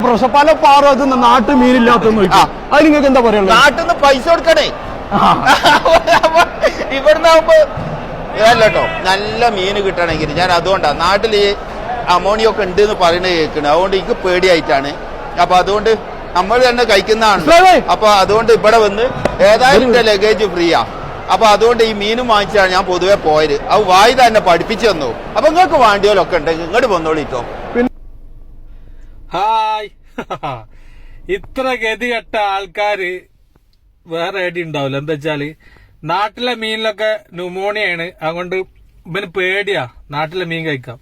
പ്രശ്നം പല പാറും നാട്ടു മീനില്ലാത്തെന്ന് ചോദിക്കും. അത് നിങ്ങൾക്ക് എന്താ പറയുക? നാട്ടിൽ നിന്ന് പൈസ കൊടുക്കണേ. ഇവിടുന്നാകുമ്പോ അല്ലട്ടോ നല്ല മീൻ കിട്ടണമെങ്കിൽ ഞാൻ അതുകൊണ്ടാണ് നാട്ടില് അമോണിയൊക്കെ ഉണ്ട് എന്ന് പറയുന്നത് കേൾക്കുന്നത്. അതുകൊണ്ട് എനിക്ക് പേടിയായിട്ടാണ്. അപ്പൊ അതുകൊണ്ട് നമ്മൾ തന്നെ കഴിക്കുന്നതാണ്. അപ്പൊ അതുകൊണ്ട് ഇവിടെ വന്ന് ഏതായാലും ലഗേജ് ഫ്രീയാ. അപ്പൊ അതുകൊണ്ട് ഈ മീനും വാങ്ങിച്ചാണ് ഞാൻ പൊതുവെ പോയത്. അത് വായുത എന്നെ പഠിപ്പിച്ചു തന്നു. അപ്പൊ നിങ്ങൾക്ക് വേണ്ടിയോലൊക്കെ ഉണ്ടെങ്കിൽ ഇങ്ങോട്ട് വന്നോളിട്ടോ. ഹായ്. ഇത്ര ഗതികെട്ട ആൾക്കാര് വേറെ എടി ഉണ്ടാവില്ല. എന്താ വെച്ചാല് നാട്ടിലെ മീനിലൊക്കെ ന്യൂമോണിയാണ്. അതുകൊണ്ട് ഇവന് പേടിയാ നാട്ടിലെ മീൻ കഴിക്കാം.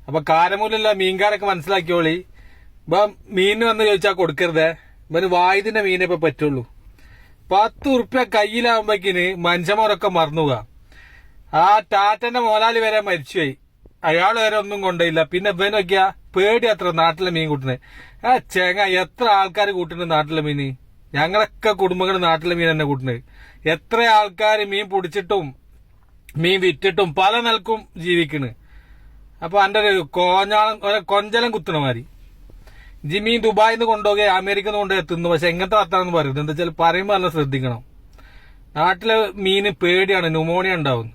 അപ്പൊ കാരമൂലുള്ള മീൻകാരൊക്കെ മനസ്സിലാക്കിയോളി. ഇപ്പൊ മീൻ വന്ന് ചോദിച്ചാൽ കൊടുക്കരുതേ. ഇവന് വായുതിന്റെ മീനേ ഇപ്പൊ പറ്റുള്ളൂ. 10 ഉറുപ്പ്യ കയ്യിലാവുമ്പോക്കിന് മനുഷ്യന്മാരൊക്കെ മറന്നുക. ആ ടാറ്റന്റെ മോലാലി വരെ മരിച്ചുപോയി. അയാൾ വരെ ഒന്നും കൊണ്ടില്ല. പിന്നെ ഇവൻ നോക്കിയാ പേടി അത്ര നാട്ടിലെ മീൻ കൂട്ടുന്നത്. ചെങ്ങ എത്ര ആൾക്കാർ കൂട്ടുന്നത് നാട്ടിലെ മീന്. ഞങ്ങളൊക്കെ കുടുംബങ്ങൾ നാട്ടിലെ മീൻ തന്നെ കൂട്ടുന്നത്. എത്ര ആൾക്കാർ മീൻ പൊടിച്ചിട്ടും മീൻ വിറ്റിട്ടും പല നിലക്കും ജീവിക്കണ്. അപ്പൊ എന്റെ ഒരു കൊഞ്ചലം കുത്തണ മാതിരി ജിമീൻ ദുബായിൽ നിന്ന് കൊണ്ടുപോകെ അമേരിക്കന്ന് കൊണ്ടുപോയി എത്തുന്നു. പക്ഷെ എങ്ങനത്തെ വർത്താനം പറയുന്നത് എന്താ വെച്ചാൽ പറയുമ്പോൾ നല്ല ശ്രദ്ധിക്കണം. നാട്ടിലെ മീന് പേടിയാണ്, ന്യൂമോണിയ ഉണ്ടാവും.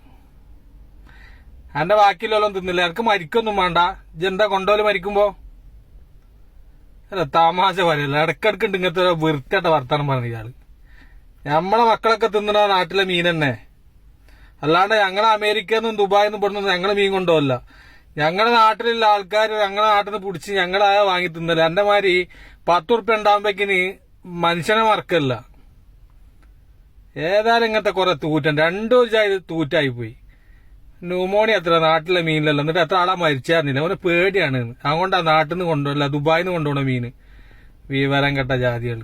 എന്റെ ബാക്കിയുള്ളവരും തിന്നില്ല. എനിക്ക് മരിക്കൊന്നും വേണ്ട. ഇജെന്താ കൊണ്ടുപോലും മരിക്കുമ്പോ അല്ല തമാശ പറയല്ല. ഇടക്കിടക്കുണ്ട് ഇങ്ങനത്തെ വൃത്തിയായിട്ട വർത്താനം പറഞ്ഞു ഇയാള്. നമ്മളെ മക്കളൊക്കെ തിന്നണ നാട്ടിലെ മീൻ തന്നെ. അല്ലാണ്ട് ഞങ്ങളെ അമേരിക്കന്നും ദുബായിന്നും പെടുന്ന ഞങ്ങളെ മീൻ കൊണ്ടുപോകല്ല. ഞങ്ങളുടെ നാട്ടിലുള്ള ആൾക്കാർ ഞങ്ങളെ നാട്ടിൽ നിന്ന് പിടിച്ച് ഞങ്ങളായ വാങ്ങി തിന്നല്ല. എന്റെ മാതിരി 10 ഉറുപ്പ്യ ഉണ്ടാകുമ്പോക്കിന് മനുഷ്യനെ മറക്കല്ല. ഏതായാലും ഇങ്ങനത്തെ കുറെ തൂറ്റം രണ്ടു തൂറ്റായി പോയി. ന്യൂമോണിയ അത്ര നാട്ടിലെ മീനിലല്ല. എന്നിട്ട് എത്ര ആളാ മരിച്ചായിരുന്നില്ല. അവന് പേടിയാണ്. അതുകൊണ്ടാ നാട്ടിൽ നിന്ന് കൊണ്ടുപോകല്ല, ദുബായിൽ നിന്ന് കൊണ്ടുപോകണ മീന്. വിവരം കെട്ട ജാതികൾ.